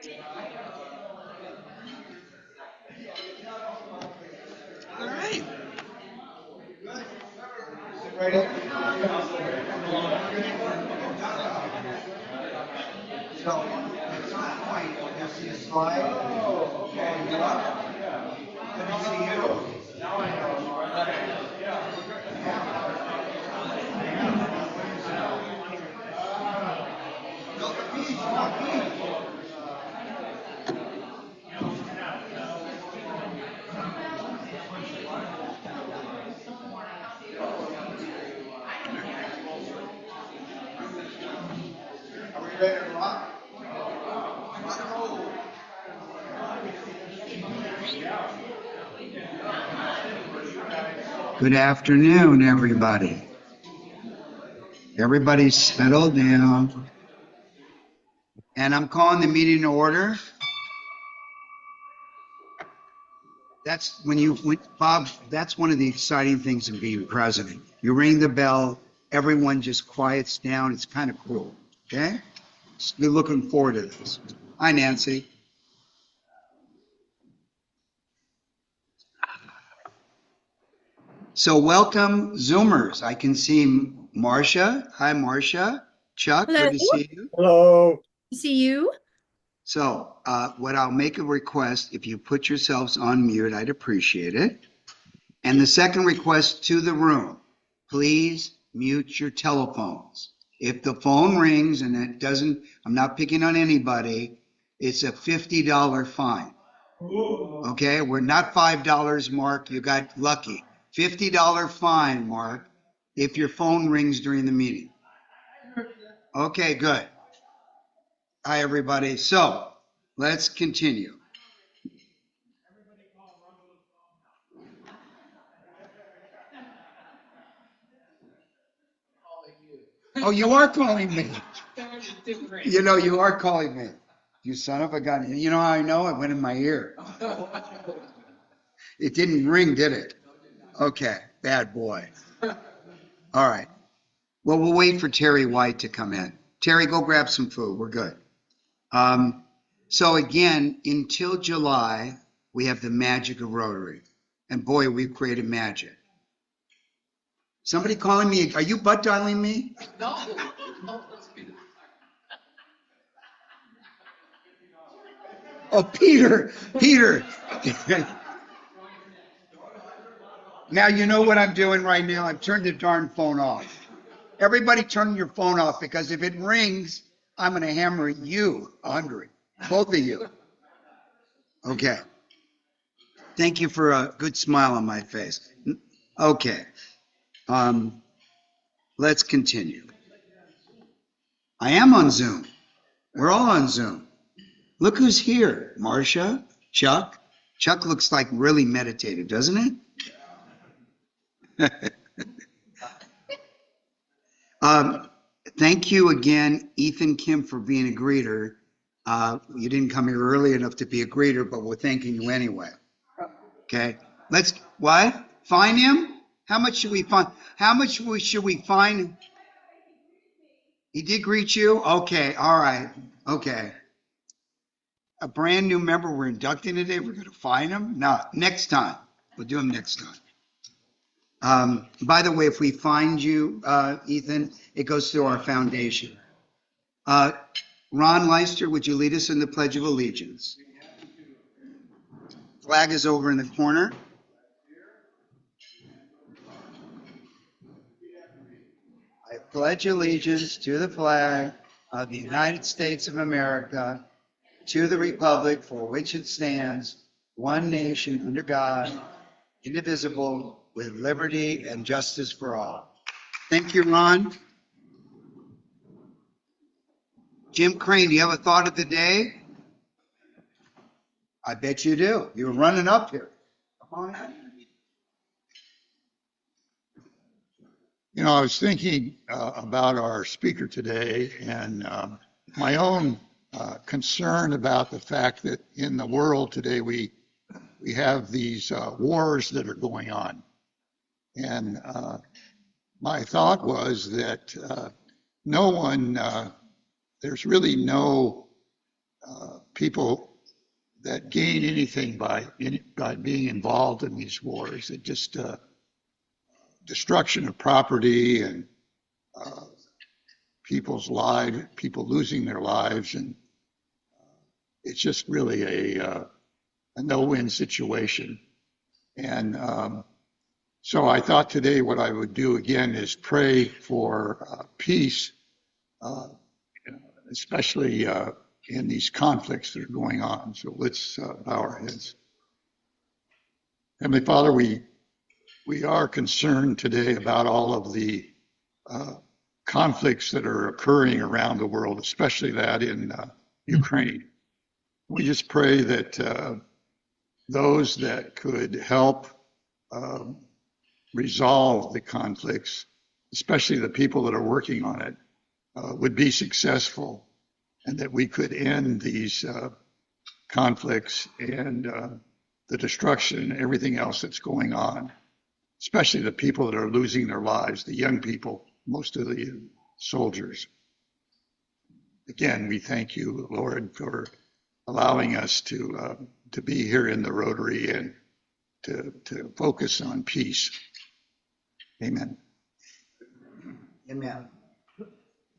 All right. So, at some point, you'll see a slide. Okay, get up. Let me see you. No, repeat, repeat. Are we ready to rock? Rock and roll. Good afternoon, everybody. Everybody settle down. And I'm calling the meeting to order. That's Bob, that's one of the exciting things of being president. You ring the bell, everyone just quiets down. It's kind of cool. Okay? We're looking forward to this. Hi, Nancy. So welcome, Zoomers. I can see Marcia. Hi, Marcia. Chuck, Hello. good to see you. Hello. See you. So what I'll make a request, if you put yourselves on mute, I'd appreciate it. And the second request to the room, please mute your telephones. If the phone rings and it doesn't, I'm not picking on anybody, it's a $50 fine. Okay, we're not $5, Mark, you got lucky. $50 fine, Mark, if your phone rings during the meeting. Okay, good. Hi, everybody. So let's continue. Oh, you are calling me. You know, you are calling me. You son of a gun. You know how I know? It went in my ear. It didn't ring, did it? Okay, bad boy. All right. Well, we'll wait for Terry White to come in. Terry, go grab some food. We're good. So again, until July, we have the magic of Rotary. And boy, we've created magic. Somebody calling me, are you butt dialing me? No. Oh, Peter. Now you know what I'm doing right now. I've turned the darn phone off. Everybody turn your phone off because if it rings, I'm going to hammer you 100. Both of you. Okay. Thank you for a good smile on my face. Okay. Let's continue. I am on Zoom. We're all on Zoom. Look who's here. Marcia, Chuck. Chuck looks like really meditative, doesn't it? Thank you again, Ethan Kim, for being a greeter. You didn't come here early enough to be a greeter, but we're thanking you anyway. Okay. What? Fine him? How much should we fine? How much should we fine? He did greet you? Okay. All right. Okay. A brand new member we're inducting today. We're going to fine him? No, next time. We'll do him next time. By the way, if we find you, Ethan, it goes through our foundation. Ron Leister, would you lead us in the Pledge of Allegiance? Flag is over in the corner. I pledge allegiance to the flag of the United States of America, to the republic for which it stands, one nation under God, indivisible, with liberty and justice for all. Thank you, Ron. Jim Crane, do you have a thought of the day? I bet you do. You were running up here. Come on in. You know, I was thinking about our speaker today and my own concern about the fact that in the world today we have these wars that are going on. And my thought was that there's really no people that gain anything by being involved in these wars. It just destruction of property and people's lives, people losing their lives, and it's just really a no-win situation. And so I thought today what I would do again is pray for peace, especially in these conflicts that are going on. So let's bow our heads. Heavenly Father, we are concerned today about all of the conflicts that are occurring around the world, especially that in Ukraine. We just pray that those that could help resolve the conflicts, especially the people that are working on it, would be successful, and that we could end these conflicts and the destruction and everything else that's going on, especially the people that are losing their lives, the young people, most of the soldiers. Again, we thank you, Lord, for allowing us to be here in the Rotary and to focus on peace. Amen. Amen.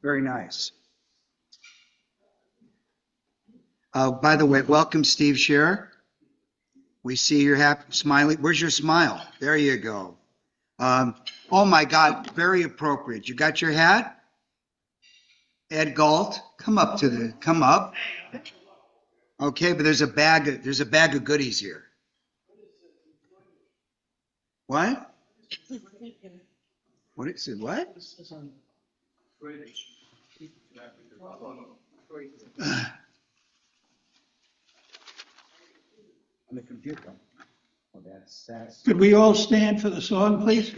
Very nice. By the way, welcome, Steve Scherer. We see you're happy, smiling. Where's your smile? There you go. Oh my God, very appropriate. You got your hat? Ed Galt, come up. Okay, but there's a bag of goodies here. What? What is it? What? On the computer. Oh, that's. Could we all stand for the song, please?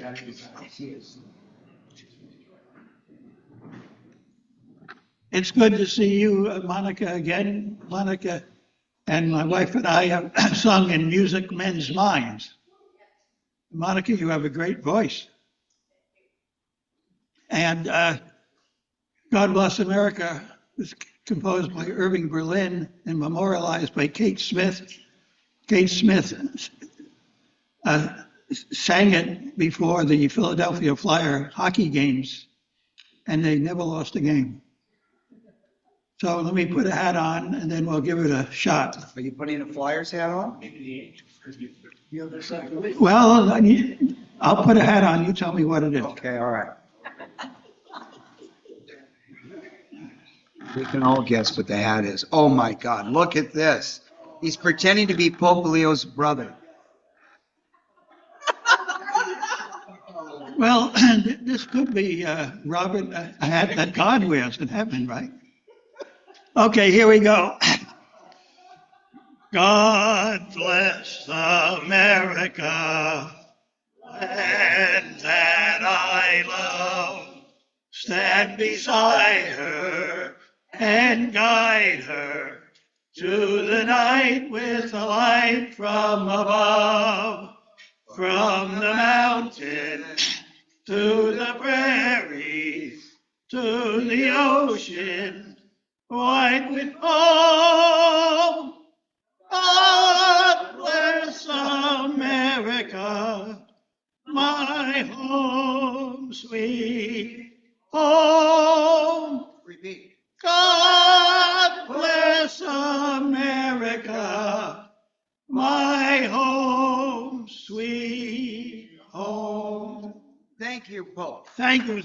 It's good to see you, Monica, again. Monica and my wife and I have sung in Music Men's Minds. Monica, you have a great voice. And God Bless America was composed by Irving Berlin and memorialized by Kate Smith. Kate Smith sang it before the Philadelphia Flyer hockey games, and they never lost a game. So let me put a hat on, and then we'll give it a shot. Are you putting a Flyers hat on? Well, I'll put a hat on. You tell me what it is. Okay, all right. We can all guess what the hat is. Oh my God, look at this. He's pretending to be Pope Leo's brother. Well, this could be, Robert, a hat that God wears in heaven, right? Okay, here we go. God bless America, land that I love. Stand beside her and guide her to the night with a light from above. From the mountain to the prairies to the ocean, white with foam. God bless America, my home, sweet home. Repeat. God bless America, my home, sweet home. Thank you, Pope. Thank you.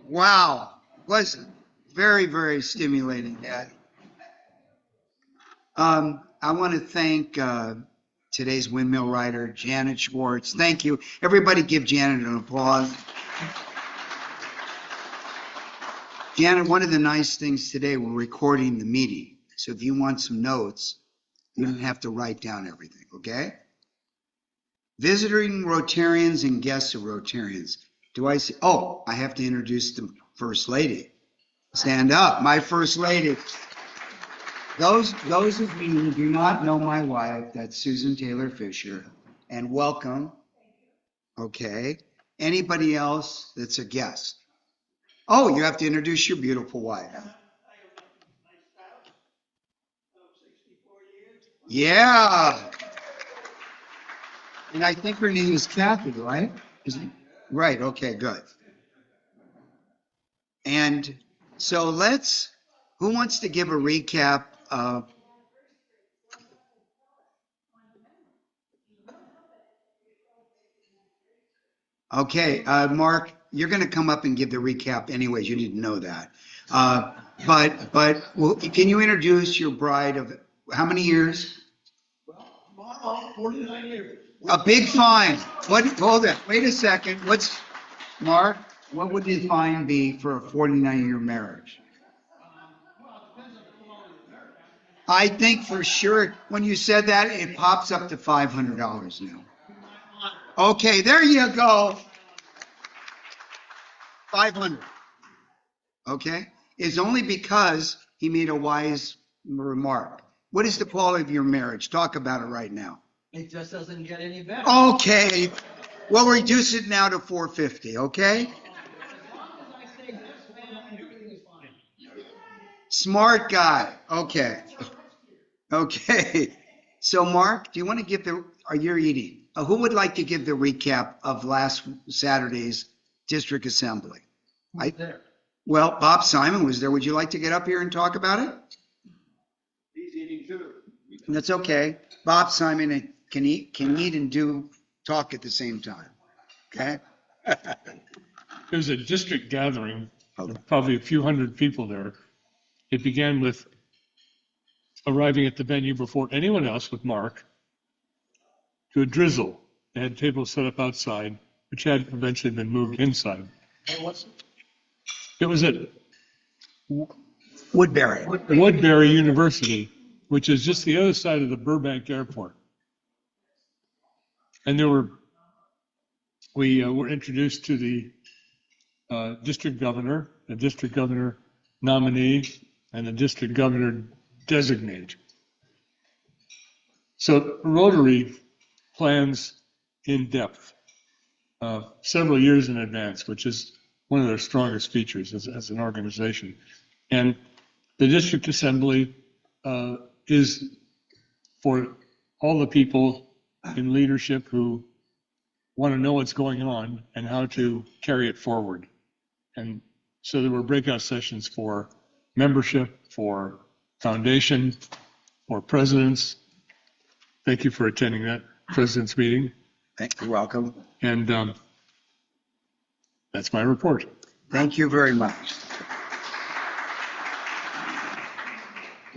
Wow. Was very, very stimulating, Dad. I want to thank today's windmill rider, Janet Schwartz. Thank you. Everybody give Janet an applause. Janet, one of the nice things today, we're recording the meeting. So if you want some notes, you don't have to write down everything, okay? Visiting Rotarians and guests of Rotarians. Do I see? Oh, I have to introduce the First Lady. Stand up, my First Lady. Those of you who do not know my wife, that's Susan Taylor Fisher, and welcome. Okay. Anybody else that's a guest? Oh, you have to introduce your beautiful wife. Yeah. And I think her name is Kathy, right? Right, okay, good. And so who wants to give a recap of? Okay, Mark, you're going to come up and give the recap anyways. You didn't know that. Can you introduce your bride of how many years? 49 years. A big fine. Hold it. Wait a second. Mark, what would the fine be for a 49-year marriage? I think for sure, when you said that, it pops up to $500 now. Okay, there you go. 500. Okay? It's only because he made a wise remark. What is the quality of your marriage? Talk about it right now. It just doesn't get any better. Okay. We'll reduce it now to 450, okay? Smart guy. Okay. Okay. So, Mark, do you want to give you're eating. Who would like to give the recap of last Saturday's district assembly? There. Well, Bob Simon was there. Would you like to get up here and talk about it? He's eating too. That's okay. Bob Simon can eat and talk at the same time. Okay? There was a district gathering, probably a few hundred people there. It began with arriving at the venue before anyone else with Mark to a drizzle. They had tables set up outside, which had eventually been moved inside. It was at Woodbury. University, which is just the other side of the Burbank Airport. And we were introduced to the district governor, the district governor nominee, and the district governor designate. So Rotary plans in depth several years in advance, which is one of their strongest features as an organization. And the district assembly is for all the people in leadership who want to know what's going on and how to carry it forward. And so there were breakout sessions for membership, for foundation, for presidents. Thank you for attending that president's meeting. You're welcome. And that's my report. Thank you very much.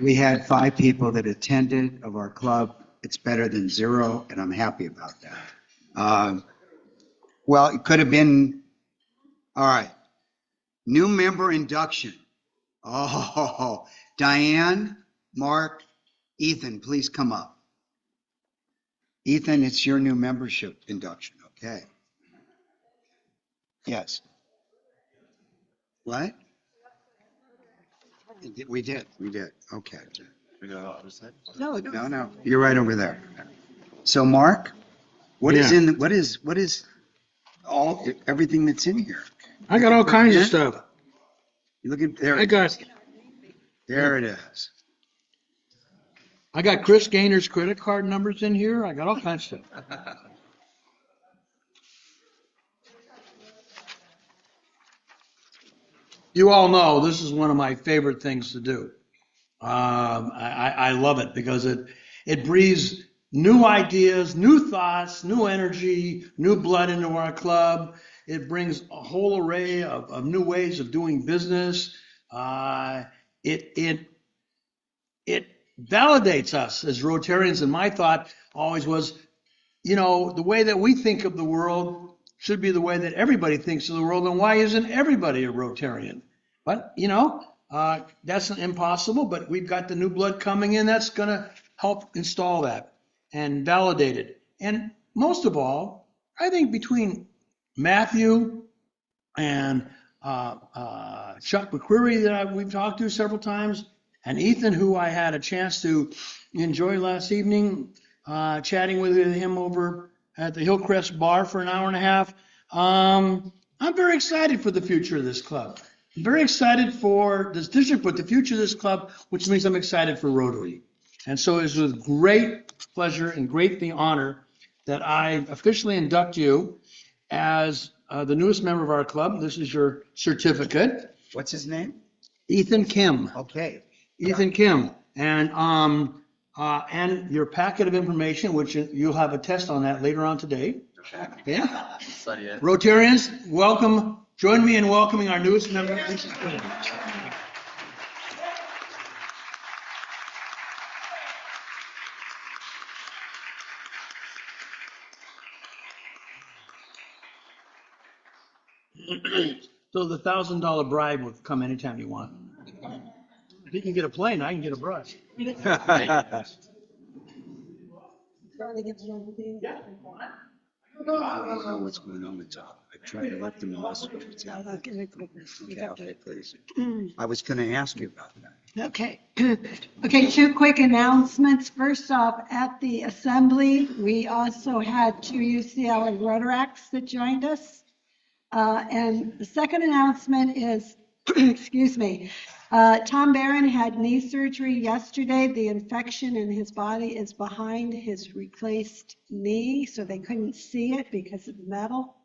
We had 5 people that attended of our club. It's better than 0, and I'm happy about that. Well, it could have been, all right. New member induction. Oh, Diane, Mark, Ethan, please come up. Ethan, it's your new membership induction, okay? Yes. What? We did. Okay. No. You're right over there. So, Mark, what is everything that's in here? I got all kinds of stuff. You look at there. There it is. I got Chris Gaynor's credit card numbers in here. I got all kinds of stuff. You all know this is one of my favorite things to do. I love it because it breathes new ideas, new thoughts, new energy, new blood into our club. It brings a whole array of new ways of doing business. It validates us as Rotarians. And my thought always was, the way that we think of the world should be the way that everybody thinks of the world. And why isn't everybody a Rotarian? But, that's impossible. But we've got the new blood coming in that's going to help install that and validate it. And most of all, I think between Matthew and Chuck McQuarrie that we've talked to several times, and Ethan, who I had a chance to enjoy last evening, chatting with him over at the Hillcrest Bar for an hour and a half. I'm very excited for the future of this club. very excited for this district, but the future of this club, which means I'm excited for Rotary. And so it's with great pleasure and great honor that I officially induct you as the newest member of our club. This is your certificate. What's his name? Ethan Kim. Okay. Ethan Kim. And your packet of information, which you'll have a test on that later on today. Yeah. Rotarians, welcome. Join me in welcoming our newest member. So the $1,000 bribe will come anytime you want. If you can get a plane, I can get a brush. I don't know what's going on with Tom. I tried to let them know what's okay, please. I was going to ask you about that. Okay. Okay, two quick announcements. First off, at the assembly, we also had two UCLA Rotaracts that joined us. And the second announcement is, excuse me, Tom Barron had knee surgery yesterday. The infection in his body is behind his replaced knee, so they couldn't see it because of the metal.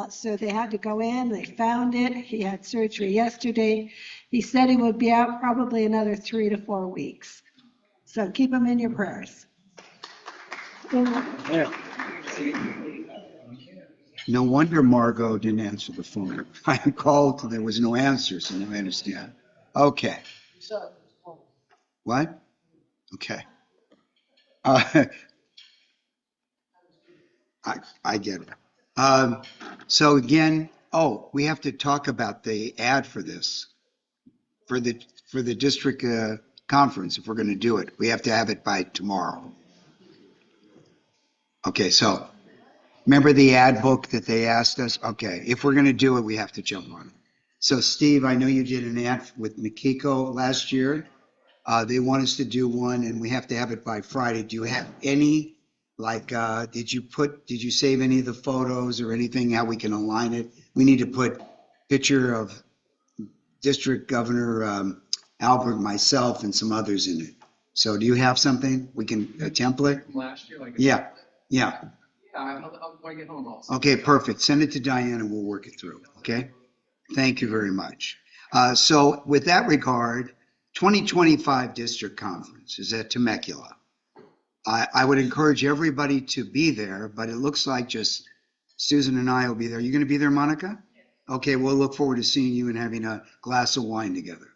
So they had to go in, they found it. He had surgery yesterday. He said he would be out probably another 3 to 4 weeks. So keep him in your prayers. No wonder Margot didn't answer the phone. I called, there was no answer, so now I understand. Okay. What? Okay. I get it. So again, we have to talk about the ad for this, for the district conference, if we're going to do it. We have to have it by tomorrow. Okay, so remember the ad book that they asked us? Okay, if we're going to do it, we have to jump on it. So Steve, I know you did an ad with Mikiko last year. They want us to do one and we have to have it by Friday. Do you have any, did you save any of the photos or anything, how we can align it? We need to put picture of District Governor Albert, myself, and some others in it. So do you have something? We can, a template? Last year, like. Yeah. When I get home also. Okay, perfect. Send it to Diane and we'll work it through. Okay? Thank you very much. So with that regard, 2025 district conference is at Temecula. I would encourage everybody to be there, but it looks like just Susan and I will be there. You going to be there, Monica? Okay, we'll look forward to seeing you and having a glass of wine together.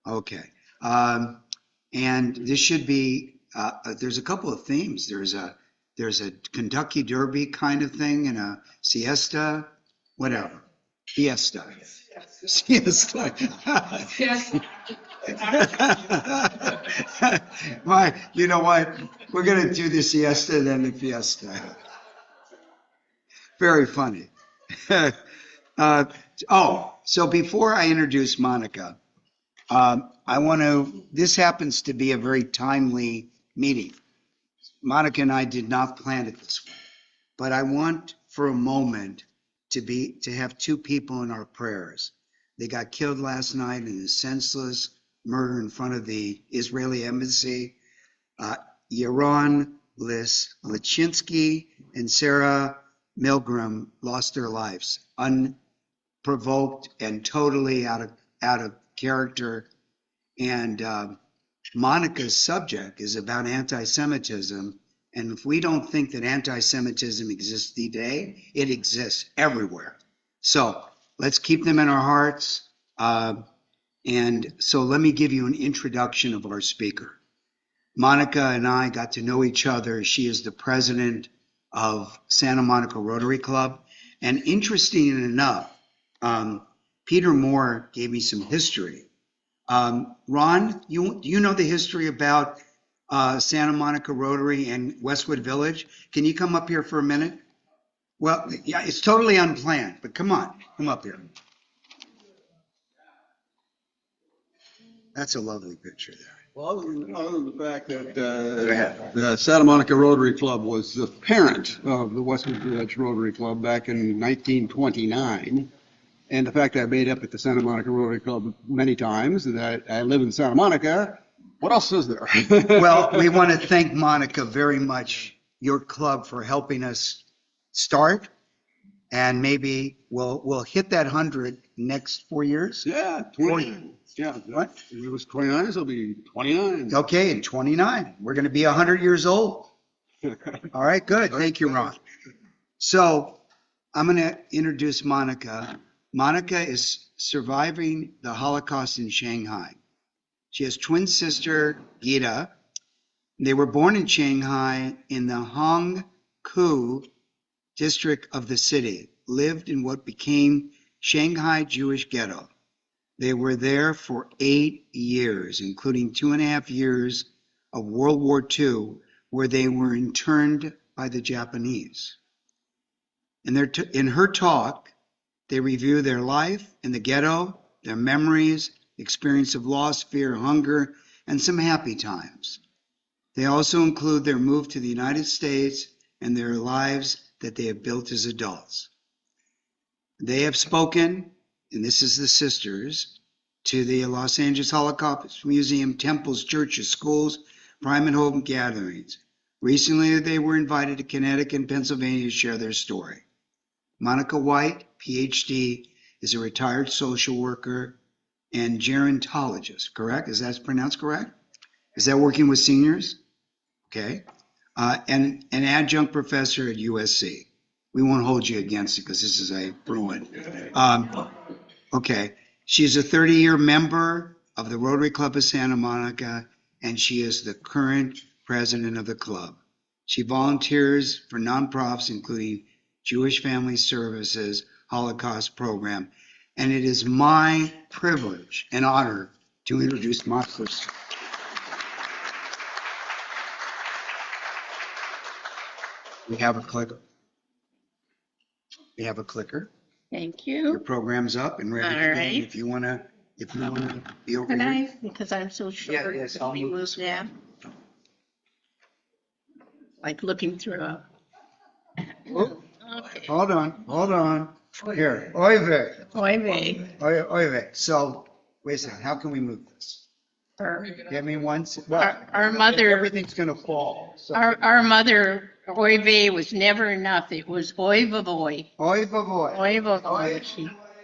Okay. And this should be, there's a couple of themes. There's a Kentucky Derby kind of thing and a siesta, whatever. Siesta. Why? You know what? We're going to do the siesta and then the fiesta. Very funny. So before I introduce Monica, this happens to be a very timely meeting. Monica and I did not plan it this way, but I want for a moment to have two people in our prayers. They got killed last night in a senseless murder in front of the Israeli embassy. Yaron Lichinsky and Sarah Milgram lost their lives, unprovoked and totally out of character. And Monica's subject is about anti-Semitism. And if we don't think that anti-Semitism exists today, it exists everywhere. So let's keep them in our hearts. And so let me give you an introduction of our speaker. Monica and I got to know each other. She is the president of Santa Monica Rotary Club. And interesting enough, Peter Moore gave me some history. Ron, do you know the history about Santa Monica Rotary and Westwood Village? Can you come up here for a minute? Well, yeah, it's totally unplanned, but come on, come up here. That's a lovely picture there. Well, other than the fact that the Santa Monica Rotary Club was the parent of the Westwood Village Rotary Club back in 1929, and the fact that I made up at the Santa Monica Rotary Club many times, and that I live in Santa Monica, what else is there? Well, we want to thank Monica very much, your club, for helping us start. And maybe we'll hit that 100 next 4 years. Yeah, 29. Yeah. What? If it was 29, it'll be 29. Okay, in 29, we're going to be 100 years old. All right, good. Thank you, Ron. So I'm going to introduce Monica. Monica is surviving the Holocaust in Shanghai. She has twin sister, Gita. They were born in Shanghai in the Hongkou district of the city, lived in what became Shanghai Jewish ghetto. They were there for 8 years, including 2.5 years of World War II, where they were interned by the Japanese. In her talk, they review their life in the ghetto, their memories, experience of loss, fear, hunger, and some happy times. They also include their move to the United States and their lives that they have built as adults. They have spoken, and this is the sisters, to the Los Angeles Holocaust Museum, temples, churches, schools, private home gatherings. Recently, they were invited to Connecticut and Pennsylvania to share their story. Monika White, PhD, is a retired social worker and gerontologist, correct? Is that pronounced correct? Is that working with seniors? Okay. And an adjunct professor at USC. We won't hold you against it because this is a Bruin. Okay. She's a 30-year member of the Rotary Club of Santa Monica, and she is the current president of the club. She volunteers for nonprofits, including Jewish Family Services Holocaust Program. And it is my privilege and honor to introduce my sister. We have a clicker. We have a clicker. Thank Your you. program's up and ready to All go. right. If you wanna be over Could here. I, because I'm so short, yes, could I'll we move move this. that? Like looking through a, Oh, okay. hold on. Here, oy vey, Oy vey. oy vey. So, wait a second, how can we move this? Our, Give me one. our mother, Everything's gonna fall. So. our mother, oy vey was never enough. It was oy vavoy. Oy vavoy. Oy vavoy.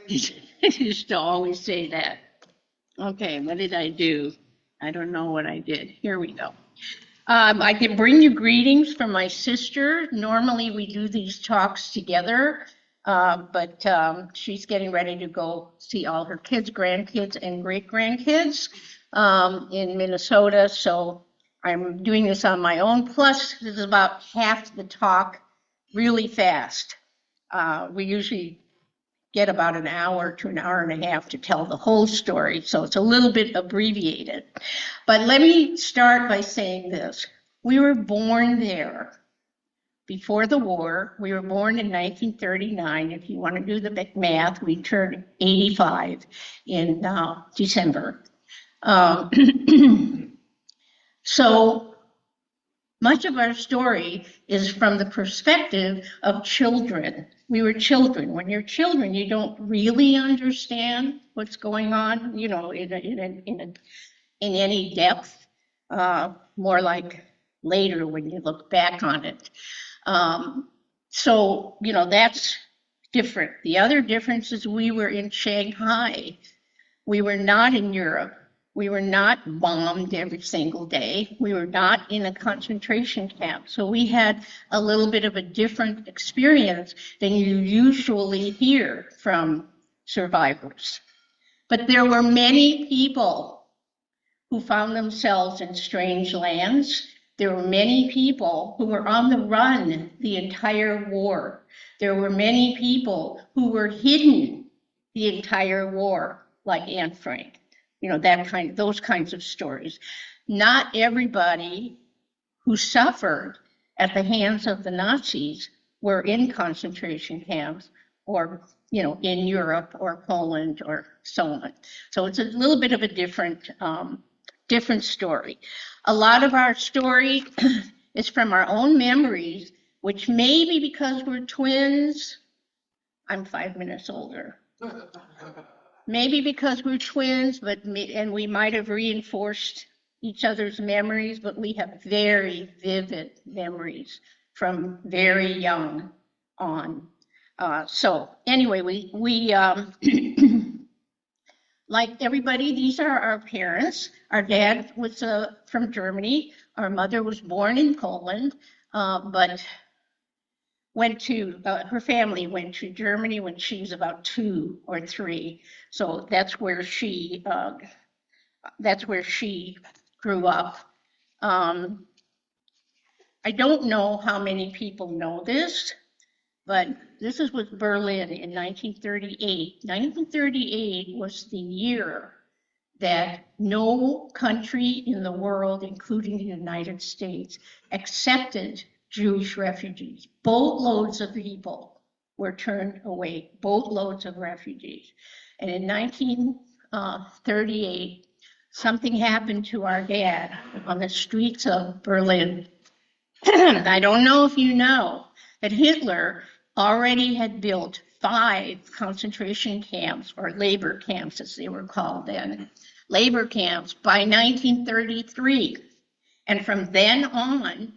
She used to always say that. Okay, what did I do? I don't know what I did. Here we go. I can bring you greetings from my sister. Normally we do these talks together, but she's getting ready to go see all her kids, grandkids, and great-grandkids in Minnesota. So I'm doing this on my own. Plus, this is about half the talk really fast. We usually get about an hour to an hour and a half to tell the whole story, so it's a little bit abbreviated. But let me start by saying this. We were born there before the war. We were born in 1939. If you want to do the math, we turned 85 in December. So much of our story is from the perspective of children. We were children. When you're children, you don't really understand what's going on, you know, in any depth. More like later when you look back on it. So, you know, that's different. The other difference is we were in Shanghai. We were not in Europe. We were not bombed every single day. We were not in a concentration camp. So we had a little bit of a different experience than you usually hear from survivors. But there were many people who found themselves in strange lands. There were many people who were on the run the entire war. There were many people who were hidden the entire war, like Anne Frank. You know, those kinds of stories. Not everybody who suffered at the hands of the Nazis were in concentration camps or, you know, in Europe or Poland or so on. So it's a little bit of a different story. A lot of our story is from our own memories, which may be because we're twins. I'm 5 minutes older. Maybe because we're twins, and we might have reinforced each other's memories, but we have very vivid memories from very young on. So anyway, we like everybody, these are our parents. Our dad was from Germany. Our mother was born in Poland, but her family went to Germany when she was about 2 or 3. So that's where she grew up. I don't know how many people know this, but this was Berlin in 1938. 1938 was the year that no country in the world, including the United States, accepted Jewish refugees. Boatloads of people were turned away, boatloads of refugees. And in 1938, something happened to our dad on the streets of Berlin. I don't know if you know that Hitler already had built 5 concentration camps, or labor camps as they were called then, labor camps by 1933. And from then on,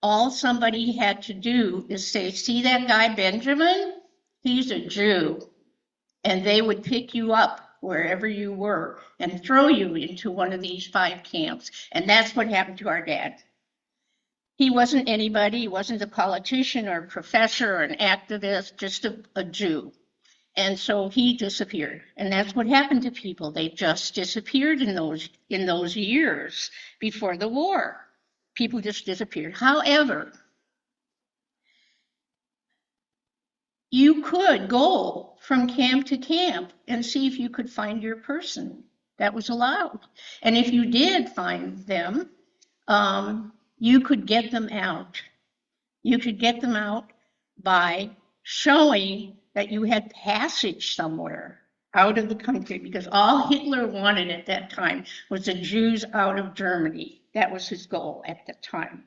all somebody had to do is say, see that guy Benjamin? He's a Jew. And they would pick you up wherever you were and throw you into one of these 5 camps. And that's what happened to our dad. He wasn't anybody. He wasn't a politician or a professor or an activist, just a Jew. And so he disappeared. And that's what happened to people. They just disappeared in those years before the war. People just disappeared. However, you could go from camp to camp and see if you could find your person. That was allowed. And if you did find them, you could get them out. You could get them out by showing that you had passage somewhere out of the country, because all Hitler wanted at that time was the Jews out of Germany. That was his goal at the time,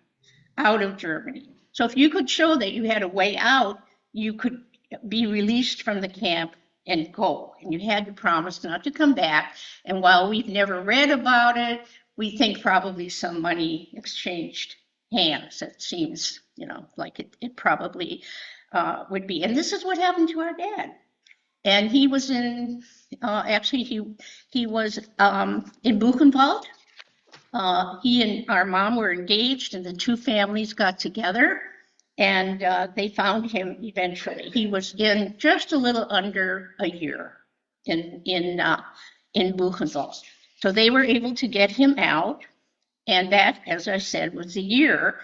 out of Germany. So if you could show that you had a way out, you could be released from the camp and go. And you had to promise not to come back. And while we've never read about it, we think probably some money exchanged hands. It seems, like it probably would be. And this is what happened to our dad. And he was he was in Buchenwald. He and our mom were engaged, and the 2 families got together, and they found him eventually. He was in just a little under a year in Buchenwald. So they were able to get him out, and that, as I said, was the year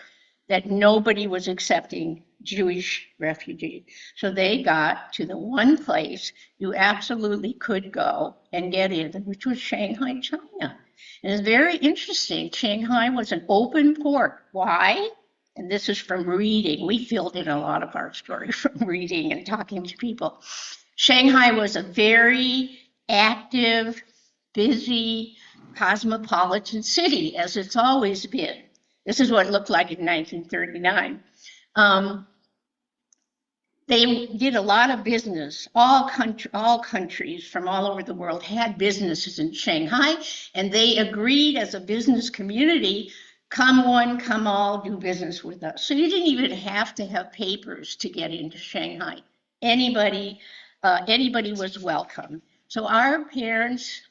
that nobody was accepting Jewish refugees. So they got to the one place you absolutely could go and get in, which was Shanghai, China. And it's very interesting. Shanghai was an open port. Why? And this is from reading. We filled in a lot of our story from reading and talking to people. Shanghai was a very active, busy, cosmopolitan city, as it's always been. This is what it looked like in 1939. They did a lot of business. All countries from all over the world had businesses in Shanghai, and they agreed as a business community, come one, come all, do business with us. So you didn't even have to have papers to get into Shanghai. Anybody was welcome. So our parents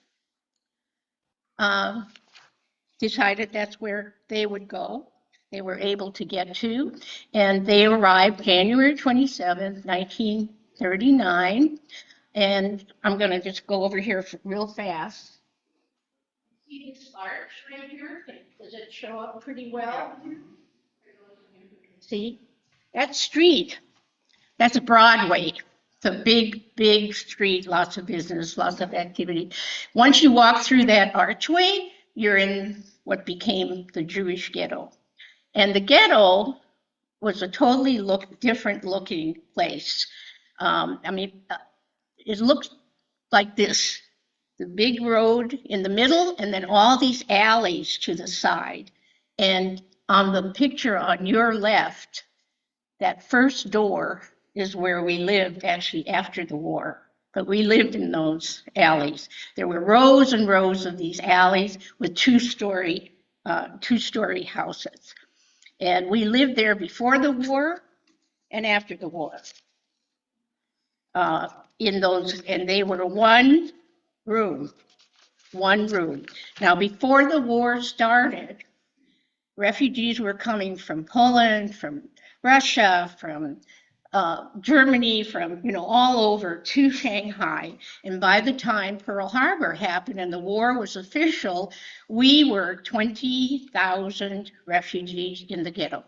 decided that's where they would go. They were able to get to, and they arrived January 27th, 1939. And I'm going to just go over here real fast. See this arch right here? Does it show up pretty well? See? That street, that's Broadway. It's a big, big street, lots of business, lots of activity. Once you walk through that archway, you're in what became the Jewish ghetto. And the ghetto was a totally different looking place. It looked like this, the big road in the middle, and then all these alleys to the side. And on the picture on your left, that first door is where we lived actually after the war. but we lived in those alleys. There were rows and rows of these alleys with two-story houses. And we lived there before the war and after the war. In those, and they were one room. Now, before the war started, refugees were coming from Poland, from Russia, from Germany, from, all over to Shanghai. And by the time Pearl Harbor happened and the war was official, we were 20,000 refugees in the ghetto.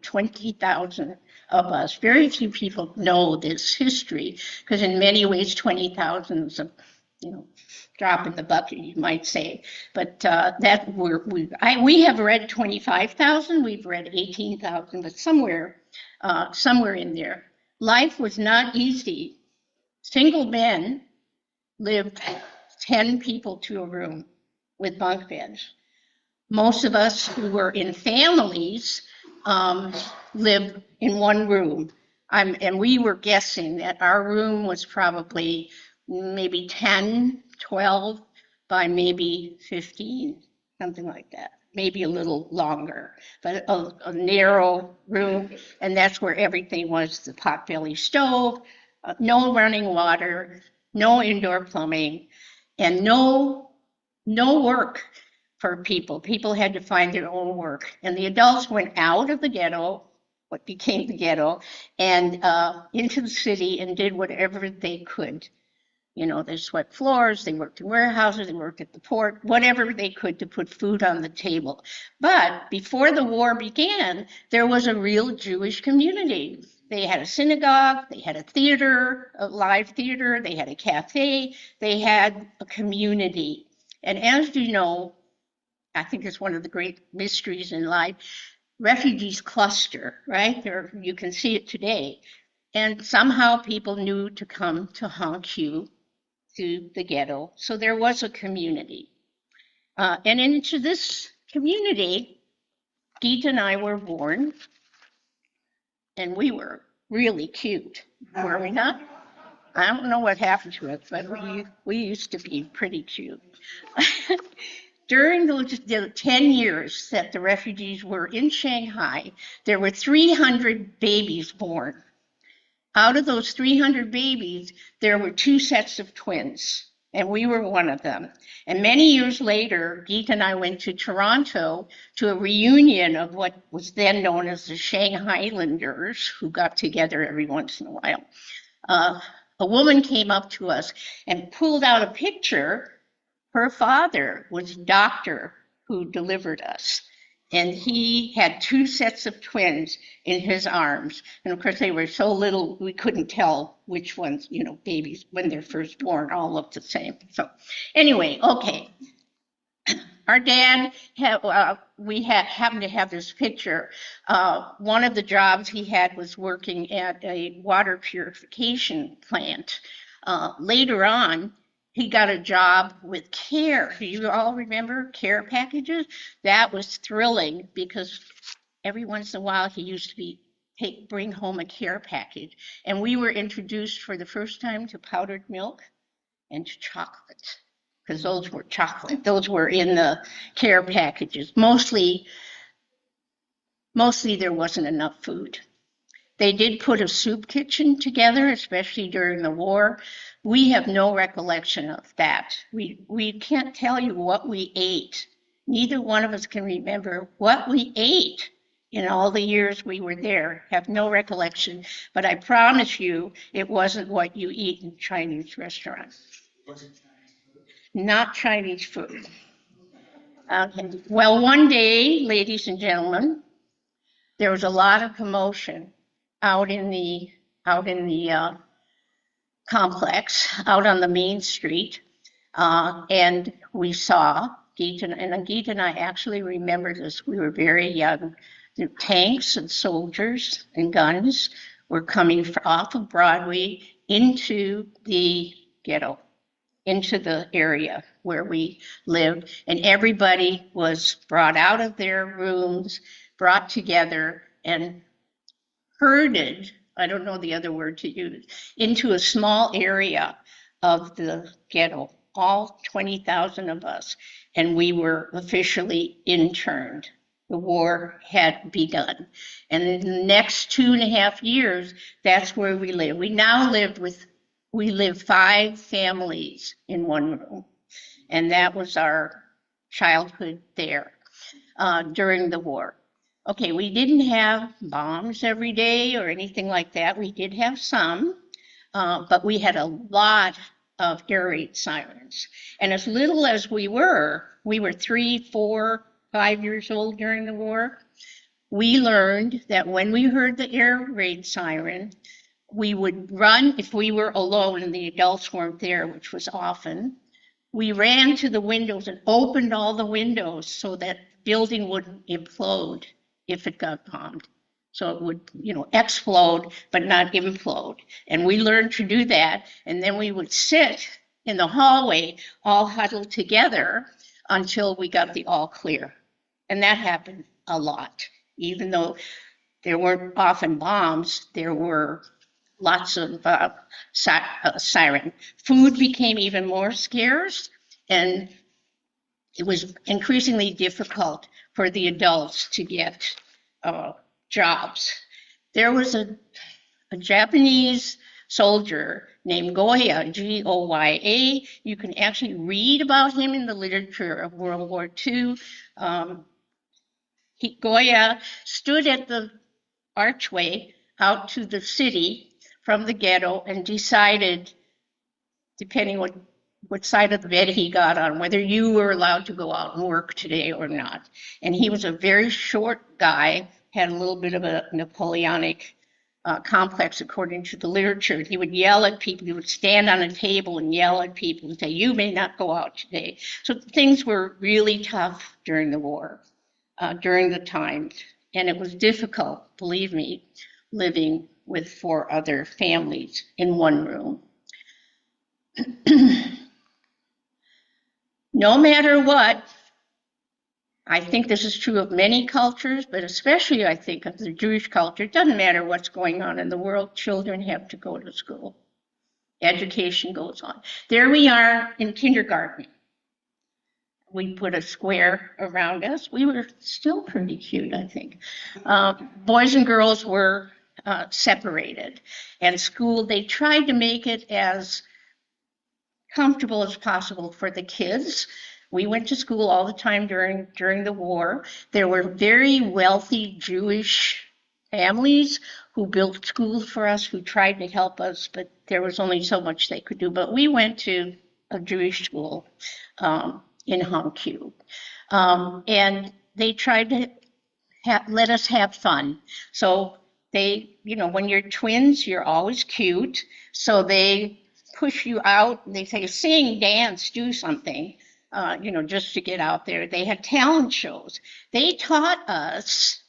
20,000 of us. Very few people know this history because in many ways 20,000 is a drop in the bucket, you might say. But we have read 25,000, we've read 18,000, but somewhere in there. Life was not easy. Single men lived 10 people to a room with bunk beds. Most of us who were in families lived in one room. And we were guessing that our room was probably maybe 10, 12 by maybe 15, something like that. Maybe a little longer, but a narrow room. And that's where everything was, the potbelly stove, no running water, no indoor plumbing, and no work for people. People had to find their own work. And the adults went out of the ghetto, what became the ghetto, and into the city and did whatever they could. They swept floors, they worked in warehouses, they worked at the port, whatever they could to put food on the table. But before the war began, there was a real Jewish community. They had a synagogue, they had a theater, a live theater, they had a cafe, they had a community. And as you know, I think it's one of the great mysteries in life, refugees cluster, right? You can see it today. And somehow people knew to come to Hangzhou, to the ghetto. So there was a community. And into this community, Geeta and I were born, and we were really cute, were we not? I don't know what happened to us, but we used to be pretty cute. During the 10 years that the refugees were in Shanghai, there were 300 babies born. Out of those 300 babies, there were 2 sets of twins, and we were one of them. And many years later, Geeta and I went to Toronto to a reunion of what was then known as the Shanghailanders, who got together every once in a while. A woman came up to us and pulled out a picture. Her father was a doctor who delivered us. And he had 2 sets of twins in his arms. And of course, they were so little, we couldn't tell which ones, babies, when they're first born, all looked the same. So anyway, okay. Our dad, we happened to have this picture. One of the jobs he had was working at a water purification plant. Later on, he got a job with CARE. Do you all remember CARE packages? That was thrilling because every once in a while he used to bring home a CARE package. And we were introduced for the first time to powdered milk and to chocolate, because those were chocolate. Those were in the CARE packages. Mostly there wasn't enough food. They did put a soup kitchen together, especially during the war. We have no recollection of that. We can't tell you what we ate. Neither one of us can remember what we ate in all the years we were there. Have no recollection. But I promise you, it wasn't what you eat in Chinese restaurants. Was it Chinese food? Not Chinese food. Okay. Well, one day, ladies and gentlemen, there was a lot of commotion out in the complex, out on the main street, and we saw Geeta and I actually remember this. We were very young. The tanks and soldiers and guns were coming off of Broadway into the ghetto, into the area where we lived, and everybody was brought out of their rooms, brought together, and herded, I don't know the other word to use, into a small area of the ghetto, all 20,000 of us, and we were officially interned. The war had begun. And in the next 2.5 years, that's where we lived. We lived 5 families in one room. And that was our childhood there during the war. Okay, we didn't have bombs every day or anything like that. We did have some, but we had a lot of air raid sirens. And as little as we were 3, 4, 5 years old during the war, we learned that when we heard the air raid siren, we would run if we were alone and the adults weren't there, which was often. We ran to the windows and opened all the windows so that the building wouldn't implode if it got bombed. So it would, explode, but not implode. And we learned to do that. And then we would sit in the hallway, all huddled together until we got the all clear. And that happened a lot. Even though there weren't often bombs, there were lots of siren. Food became even more scarce, and it was increasingly difficult for the adults to get jobs. There was a Japanese soldier named Goya, Goya. You can actually read about him in the literature of World War II. Goya stood at the archway out to the city from the ghetto and decided, depending what side of the bed he got on, whether you were allowed to go out and work today or not. And he was a very short guy, had a little bit of a Napoleonic complex according to the literature. He would yell at people. He would stand on a table and yell at people and say, you may not go out today. So things were really tough during the war, during the times. And it was difficult, believe me, living with 4 other families in one room. No matter what, I think this is true of many cultures, but especially I think of the Jewish culture. It doesn't matter what's going on in the world, children have to go to school. Education goes on. There we are in kindergarten. We put a square around us. We were still pretty cute, I think. Boys and girls were separated. And school, they tried to make it as comfortable as possible for the kids. We went to school all the time during the war. There were very wealthy Jewish families who built schools for us, who tried to help us, but there was only so much they could do. But we went to a Jewish school in Hongqiu. And they tried to let us have fun. So they, when you're twins, you're always cute. So they push you out and they say, sing, dance, do something, just to get out there. They had talent shows. They taught us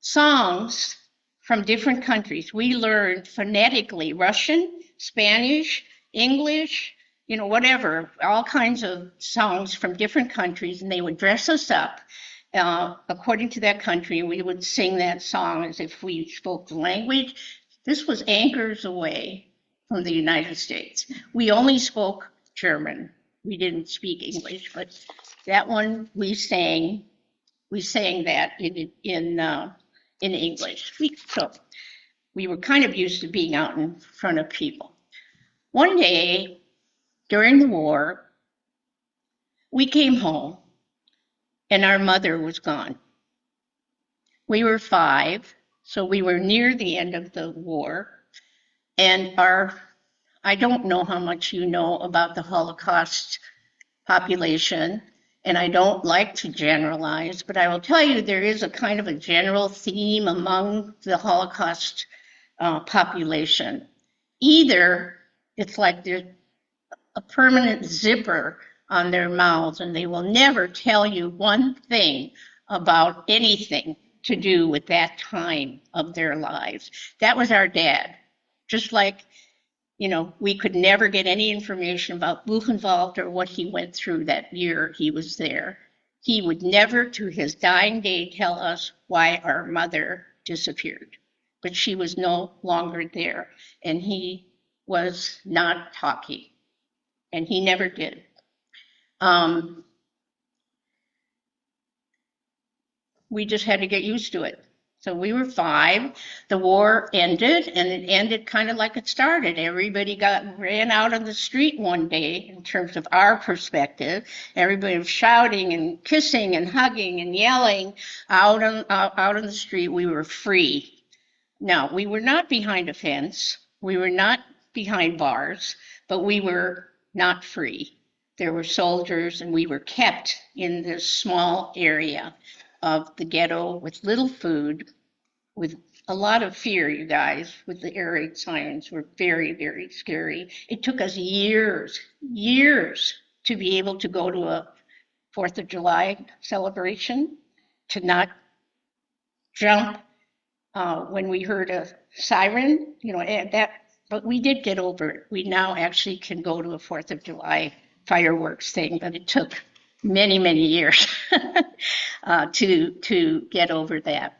songs from different countries. We learned phonetically Russian, Spanish, English, whatever, all kinds of songs from different countries, and they would dress us up according to that country, and we would sing that song as if we spoke the language. This was anchors away from the United States. We only spoke German. We didn't speak English, but that one we sang that in English. So we were kind of used to being out in front of people. One day during the war, we came home and our mother was gone. We were 5, so we were near the end of the war. And I don't know how much you know about the Holocaust population, and I don't like to generalize, but I will tell you there is a kind of a general theme among the Holocaust population. Either it's like there's a permanent zipper on their mouths and they will never tell you one thing about anything to do with that time of their lives. That was our dad. Just like, we could never get any information about Buchenwald or what he went through that year he was there. He would never, to his dying day, tell us why our mother disappeared. But she was no longer there, and he was not talking. and he never did. We just had to get used to it. So we were 5. The war ended, and it ended kind of like it started. Everybody ran out on the street one day, in terms of our perspective. Everybody was shouting and kissing and hugging and yelling out on the street. We were free. Now, we were not behind a fence. We were not behind bars, but we were not free. There were soldiers, and we were kept in this small area of the ghetto with little food, with a lot of fear, you guys, with the air raid sirens were very, very scary. It took us years to be able to go to a 4th of July celebration, to not jump when we heard a siren, but we did get over it. We now actually can go to a 4th of July fireworks thing, but it took many, many years to get over that.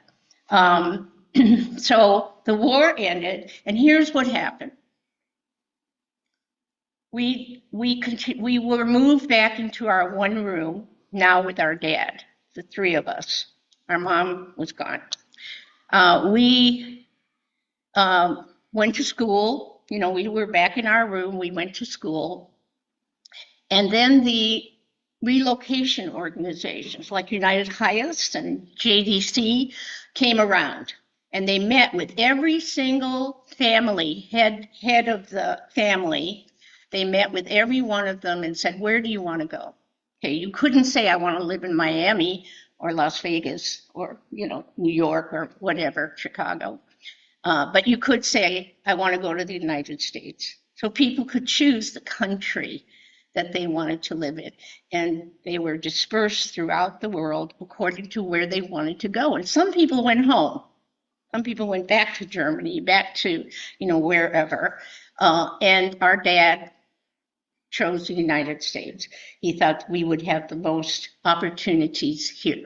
So the war ended, and here's what happened. We were moved back into our one room, now with our dad, the 3 of us. Our mom was gone. We went to school. We were back in our room. We went to school. And then the relocation organizations like United Highest and JDC came around, and they met with every single family, head of the family. They met with every one of them and said, where do you want to go? Okay, you couldn't say, I want to live in Miami or Las Vegas or, New York or whatever, Chicago. But you could say, I want to go to the United States. So people could choose the country that they wanted to live in. And they were dispersed throughout the world according to where they wanted to go. And some people went home. Some people went back to Germany, back to, wherever. And our dad chose the United States. He thought we would have the most opportunities here.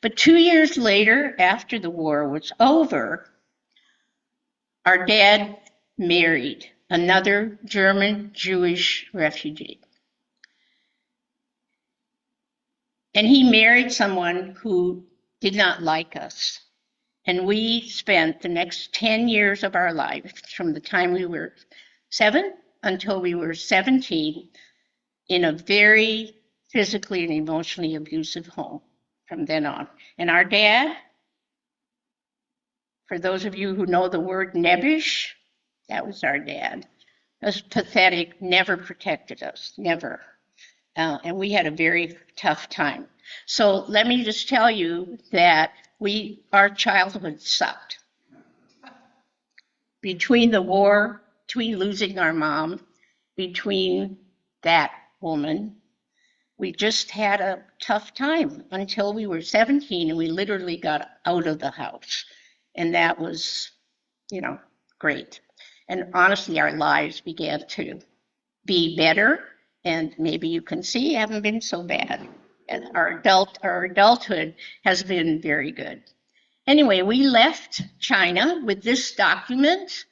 But 2 years later, after the war was over, our dad married another German Jewish refugee. And he married someone who did not like us. And we spent the next 10 years of our life, from the time we were 7 until we were 17, in a very physically and emotionally abusive home from then on. And our dad, for those of you who know the word nebbish, that was our dad. Was pathetic, never protected us, never. And we had a very tough time. So let me just tell you that our childhood sucked. Between the war, between losing our mom, between that woman, we just had a tough time until we were 17 and we literally got out of the house. And that was, great. And honestly, our lives began to be better. And maybe you can see, haven't been so bad. And our adulthood has been very good. Anyway, we left China with this document.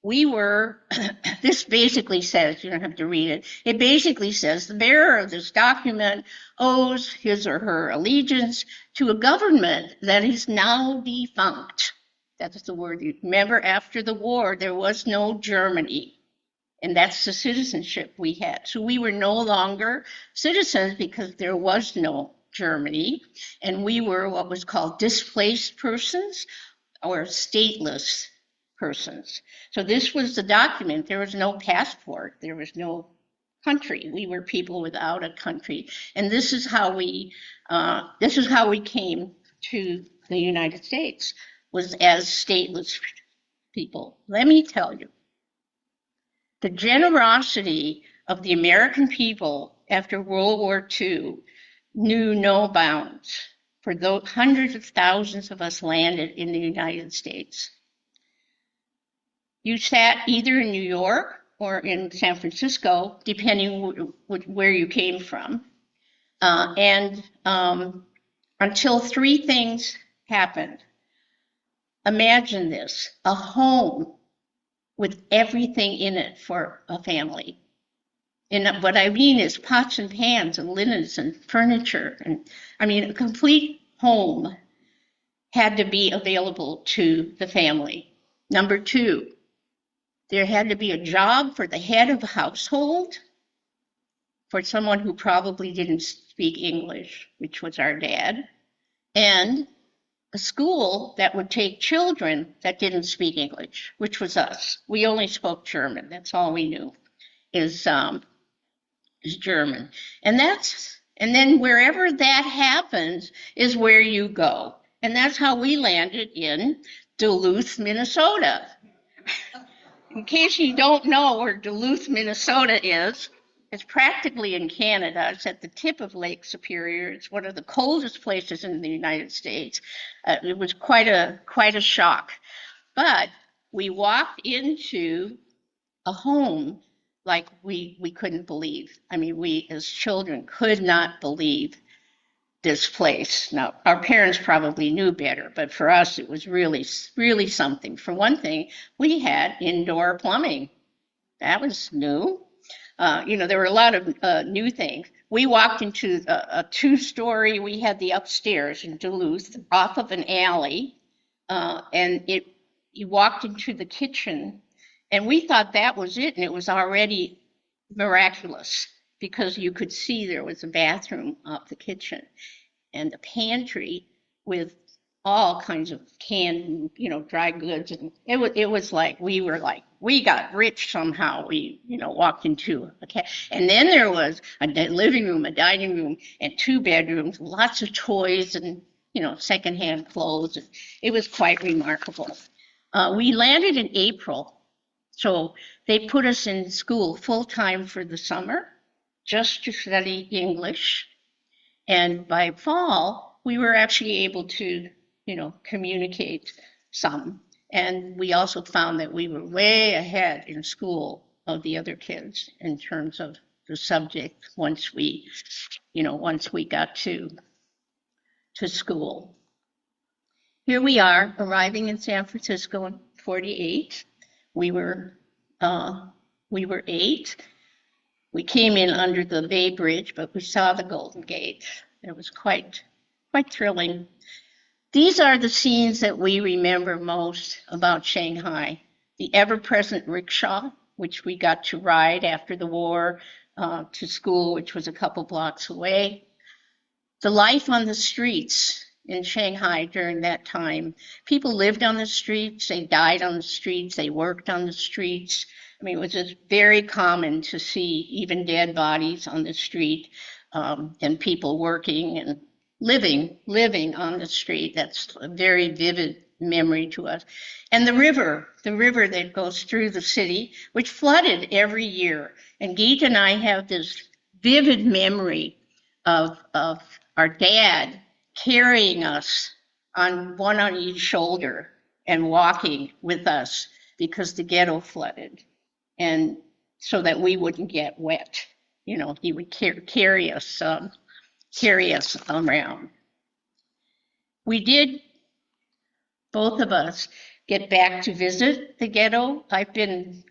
This basically says, you don't have to read it. It basically says the bearer of this document owes his or her allegiance to a government that is now defunct. That's the word. Remember, after the war, there was no Germany. And that's the citizenship we had. So we were no longer citizens because there was no Germany. And we were what was called displaced persons or stateless persons. So this was the document. There was no passport. There was no country. We were people without a country. And this is how we came to the United States, was as stateless people. Let me tell you, the generosity of the American people after World War II knew no bounds. For those hundreds of thousands of us landed in the United States. You sat either in New York or in San Francisco, depending where you came from. Until 3 things happened. Imagine this, a home with everything in it for a family. And what I mean is pots and pans and linens and furniture. And I mean, a complete home had to be available to the family. Number two, there had to be a job for the head of the household for someone who probably didn't speak English, which was our dad, and a school that would take children that didn't speak English, which was us. We only spoke German. That's all we knew is German. And then wherever that happens is where you go. And that's how we landed in Duluth, Minnesota. In case you don't know where Duluth, Minnesota is, it's practically in Canada. It's at the tip of Lake Superior. It's one of the coldest places in the United States. It was quite a shock. But we walked into a home like we couldn't believe. I mean, we as children could not believe this place. Now, our parents probably knew better, but for us, it was really, really something. For one thing, we had indoor plumbing. That was new. There were a lot of new things. We walked into a two-story, we had the upstairs in Duluth off of an alley, and you walked into the kitchen, and we thought that was it, and it was already miraculous because you could see there was a bathroom off the kitchen and a pantry with all kinds of canned, dry goods. And it was like, we got rich somehow. We, walked into and then there was a living room, a dining room, and 2 bedrooms, lots of toys and, secondhand clothes. It was quite remarkable. We landed in April. So they put us in school full time for the summer just to study English. And by fall, we were actually able to, communicate some. And we also found that we were way ahead in school of the other kids in terms of the subject once we got to school. Here we are arriving in San Francisco in 48. We were 8. We came in under the Bay Bridge, but we saw the Golden Gate. It was quite thrilling. These are the scenes that we remember most about Shanghai. The ever-present rickshaw, which we got to ride after the war to school, which was a couple blocks away. The life on the streets in Shanghai during that time. People lived on the streets, they died on the streets, they worked on the streets. I mean, it was just very common to see even dead bodies on the street and people working and living on the street. That's a very vivid memory to us. And the river that goes through the city, which flooded every year. And Geet and I have this vivid memory of our dad carrying us one on each shoulder and walking with us because the ghetto flooded. And so that we wouldn't get wet, he would carry us around. We did, both of us, get back to visit the ghetto. I've been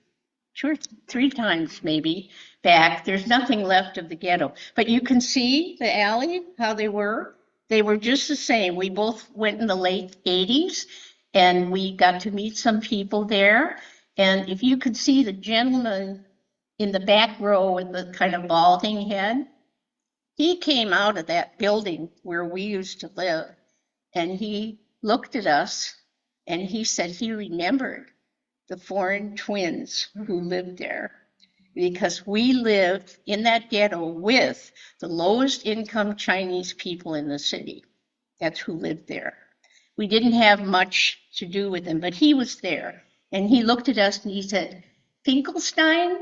2 or 3 times maybe back. There's nothing left of the ghetto, but you can see the alley, how they were. They were just the same. We both went in the late 80s and we got to meet some people there. And if you could see the gentleman in the back row with the kind of balding head, he came out of that building where we used to live and he looked at us and he said he remembered the foreign twins who lived there because we lived in that ghetto with the lowest income Chinese people in the city. That's who lived there. We didn't have much to do with him, but he was there. And he looked at us and he said, Finkelstein,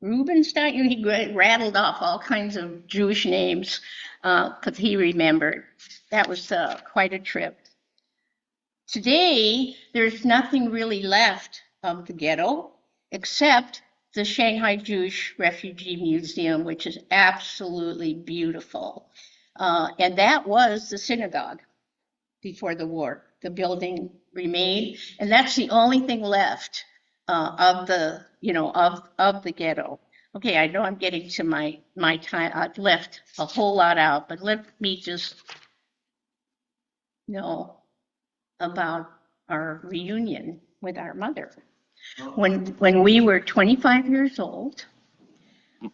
Rubenstein, he rattled off all kinds of Jewish names because he remembered. That was quite a trip. Today, there's nothing really left of the ghetto except the Shanghai Jewish Refugee Museum, which is absolutely beautiful. And that was the synagogue before the war. The building remained, and that's the only thing left of the ghetto. Okay, I know I'm getting to my time. I've left a whole lot out, but let me just know about our reunion with our mother. When we were 25 years old,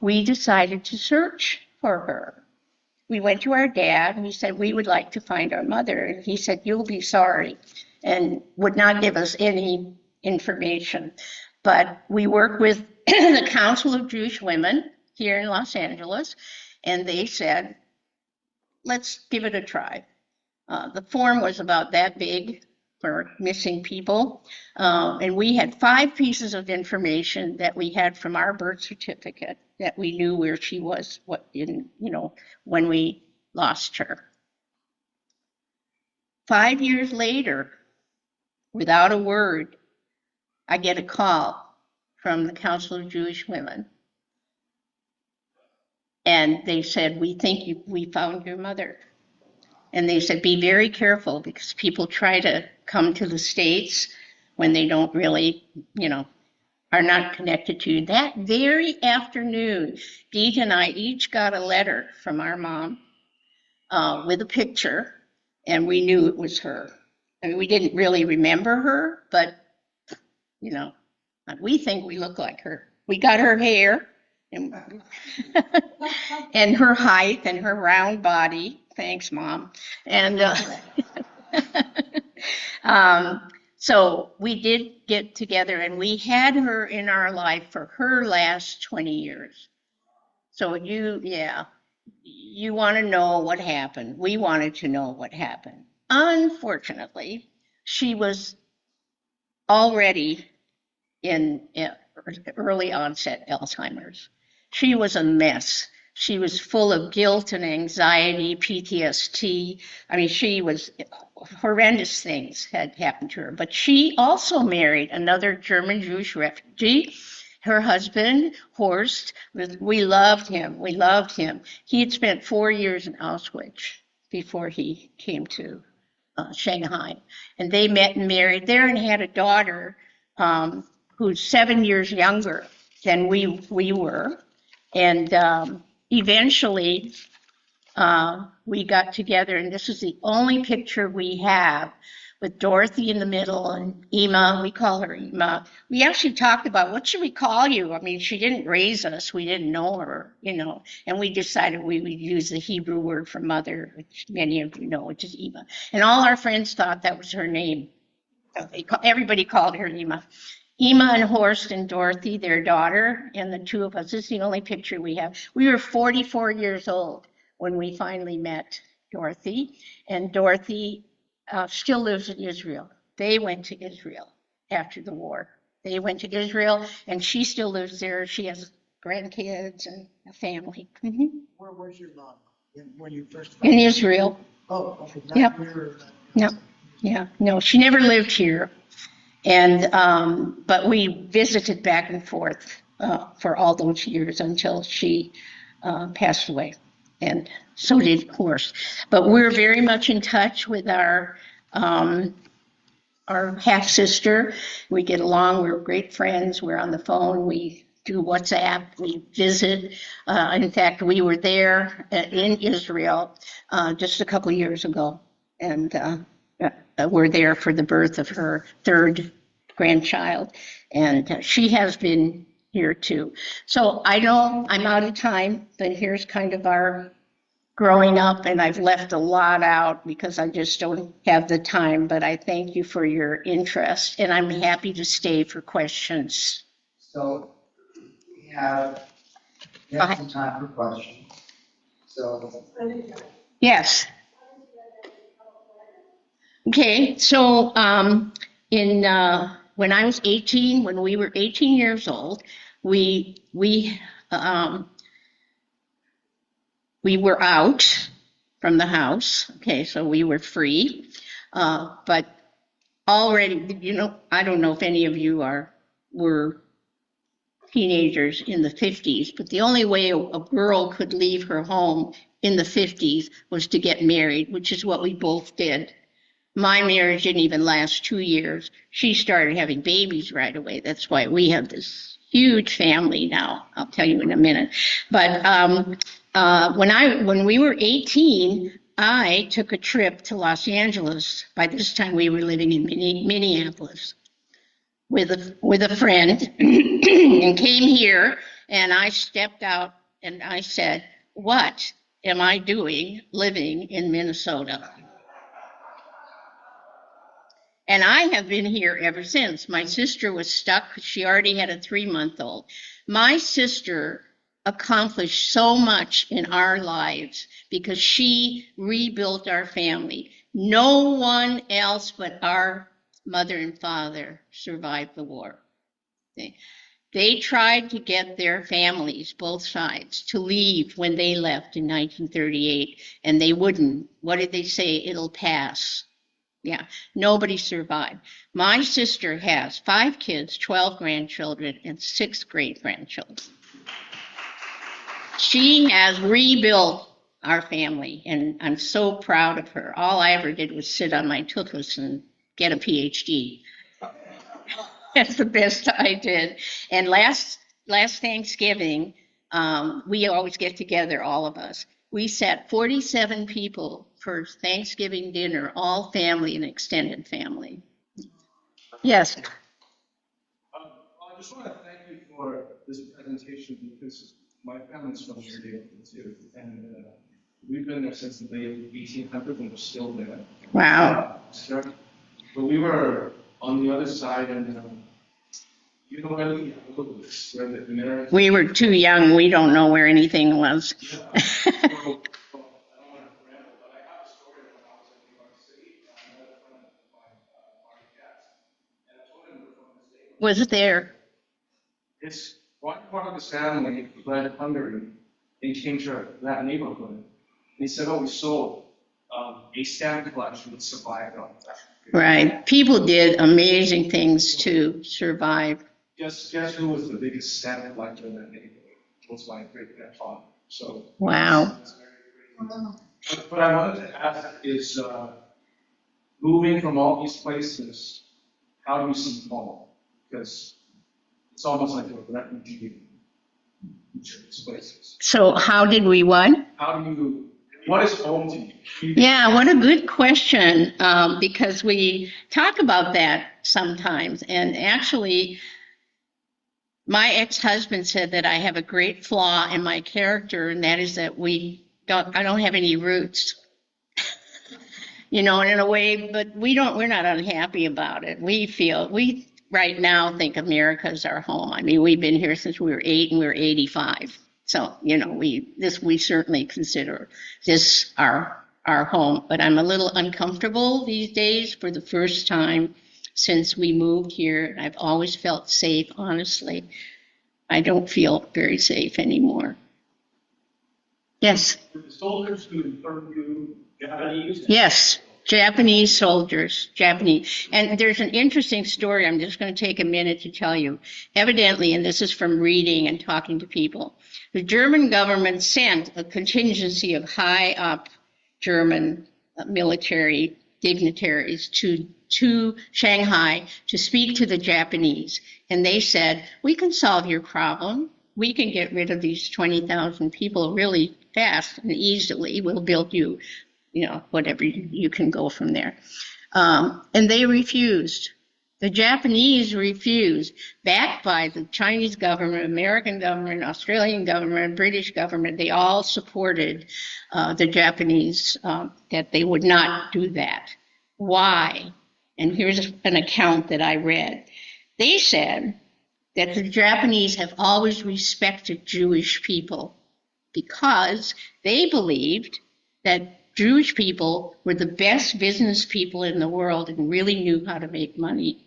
we decided to search for her. We went to our dad and we said, we would like to find our mother. And he said, you'll be sorry, and would not give us any information. But we worked with the Council of Jewish Women here in Los Angeles, and they said, let's give it a try. The form was about that big for missing people. And we had 5 pieces of information that we had from our birth certificate that we knew where she was, when we lost her. 5 years later, without a word, I get a call from the Council of Jewish Women. And they said, we think we found your mother. And they said, be very careful, because people try to come to the States when they don't really, are not connected to you. That very afternoon, Deet and I each got a letter from our mom with a picture, and we knew it was her. I mean, we didn't really remember her, but, we think we look like her. We got her hair and, and her height and her round body. Thanks, Mom. And so we did get together, and we had her in our life for her last 20 years. So you want to know what happened. We wanted to know what happened. Unfortunately, she was already in early onset Alzheimer's. She was a mess. She was full of guilt and anxiety, PTSD. I mean, horrendous things had happened to her. But she also married another German Jewish refugee. Her husband, Horst, we loved him. We loved him. He had spent 4 years in Auschwitz before he came to Shanghai. And they met and married there and had a daughter who's 7 years younger than we were. And eventually, we got together, and this is the only picture we have with Dorothy in the middle and Ema. We call her Ema. We actually talked about, what should we call you? I mean, she didn't raise us. We didn't know her, and we decided we would use the Hebrew word for mother, which many of you know, which is Ema. And all our friends thought that was her name. So everybody called her Ema. Ema and Horst and Dorothy, their daughter, and the two of us. This is the only picture we have. We were 44 years old when we finally met Dorothy, and Dorothy still lives in Israel. They went to Israel after the war. They went to Israel, and she still lives there. She has grandkids and a family. Mm-hmm. Where was your mom when you first? In Israel. Oh, okay. Yep. No. Yeah. No, she never lived here. And but we visited back and forth for all those years until she passed away, and so did Horst. But we're very much in touch with our half sister. We get along. We're great friends. We're on the phone. We do WhatsApp. We visit. In fact, we were there in Israel just a couple of years ago, and we're there for the birth of her 3rd grandchild, and she has been here too. So I know I'm out of time, but here's kind of our growing up, and I've left a lot out because I just don't have the time, but I thank you for your interest, and I'm happy to stay for questions. So we have some time for questions. So yes. Okay, so when I was 18, when we were 18 years old, we were out from the house. Okay, so we were free, but already, I don't know if any of you were teenagers in the 50s, but the only way a girl could leave her home in the 50s was to get married, which is what we both did. My marriage didn't even last 2 years. She started having babies right away. That's why we have this huge family now. I'll tell you in a minute. But when we were 18, I took a trip to Los Angeles. By this time, we were living in Minneapolis with a friend, and came here. And I stepped out and I said, "What am I doing living in Minnesota?" And I have been here ever since. My sister was stuck. She already had a 3-month-old. My sister accomplished so much in our lives because she rebuilt our family. No one else but our mother and father survived the war. They tried to get their families, both sides, to leave when they left in 1938, and they wouldn't. What did they say? It'll pass. Yeah, nobody survived. My sister has 5 kids, 12 grandchildren, and 6 great-grandchildren. She has rebuilt our family, and I'm so proud of her. All I ever did was sit on my tuchus and get a PhD. That's the best I did. And last Thanksgiving, we always get together, all of us. We sat 47 people for Thanksgiving dinner, all family and extended family. Yes. I just want to thank you for this presentation because my family's from here too, and we've been there since the late 1800s and we're still there. Wow. But we were on the other side, and you know where the Americans. We were too young. We don't know where anything was. Was it there? It's one part of his family fled Hungary and came to that neighborhood. And he said, "Oh, we sold a stamp collection that survived on that." Right. People did amazing things to survive. Guess who was the biggest stamp collector in that neighborhood? It was my great grandfather. So wow. What I wanted to ask is, moving from all these places, how do you see home? Because it's almost like a refugee in each of these places. So how did we what? What is home to you? Yeah, what a good question, because we talk about that sometimes. And actually, my ex-husband said that I have a great flaw in my character, and that is that I don't have any roots. In a way, but we're not unhappy about it. We right now think America is our home. I mean, we've been here since we were 8 and we're 85. So, we certainly consider this our home, but I'm a little uncomfortable these days for the first time since we moved here. I've always felt safe, honestly. I don't feel very safe anymore. Yes. The soldiers who interned you, Japanese? Yes. Japanese soldiers, Japanese. And there's an interesting story I'm just going to take a minute to tell you. Evidently, and this is from reading and talking to people, the German government sent a contingency of high up German military dignitaries to Shanghai to speak to the Japanese. And they said, we can solve your problem. We can get rid of these 20,000 people really fast and easily. We'll build you whatever, you can go from there. And they refused. The Japanese refused, backed by the Chinese government, American government, Australian government, British government. They all supported the Japanese, that they would not do that. Why? And here's an account that I read. They said that the Japanese have always respected Jewish people because they believed that Jewish people were the best business people in the world and really knew how to make money.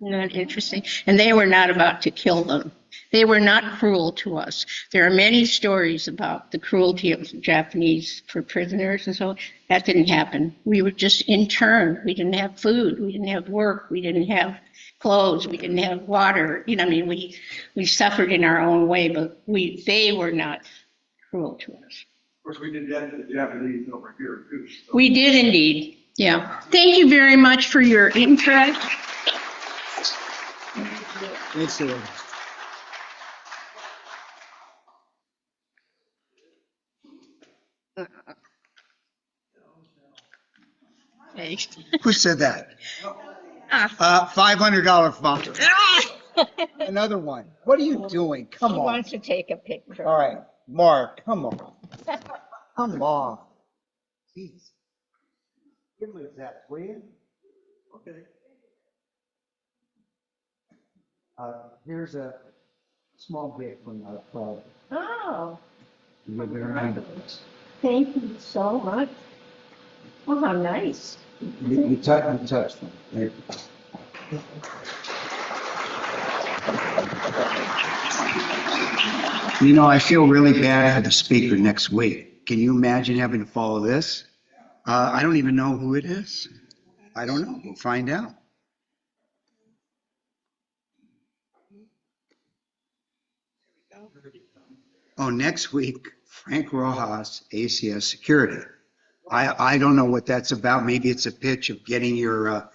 Isn't that interesting? And they were not about to kill them. They were not cruel to us. There are many stories about the cruelty of the Japanese for prisoners and so on. That didn't happen. We were just interned. We didn't have food. We didn't have work. We didn't have clothes. We didn't have water. We suffered in our own way, but they were not cruel to us. Of course, we did that to the Japanese over here, too. So. We did indeed. Yeah. Thank you very much for your interest. Thanks, Sarah. Who said that? Ah. $500 voucher. Ah! Another one. What are you doing? Come He on. wants to take a picture. All right, Mark, come on. Come on. Jeez. Give me that, will you? Okay. Here's a small gift from our club. Oh, Give it around. thank you so much. Oh, how nice. You touch them. There. You know, I feel really bad for the speaker next week. Can you imagine having to follow this? I don't even know who it is. I don't know. We'll find out. Oh, next week, Frank Rojas, ACS Security. I don't know what that's about. Maybe it's a pitch of getting your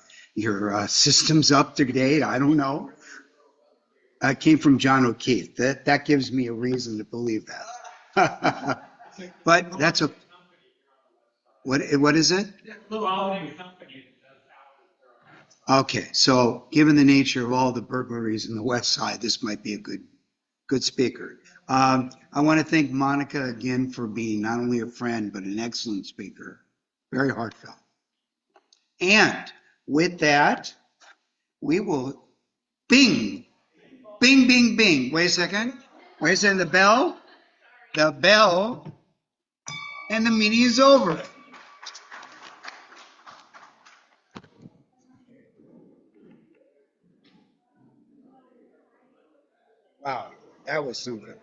systems up to date. I don't know. It came from John O'Keefe. That gives me a reason to believe that. But that's a what is it? Okay, so given the nature of all the burglaries in the West Side, this might be a good speaker. I want to thank Monica again for being not only a friend but an excellent speaker. Very heartfelt. And with that, we will bing, bing, bing, bing. Wait a second. The bell, and the meeting is over. Wow, that was something.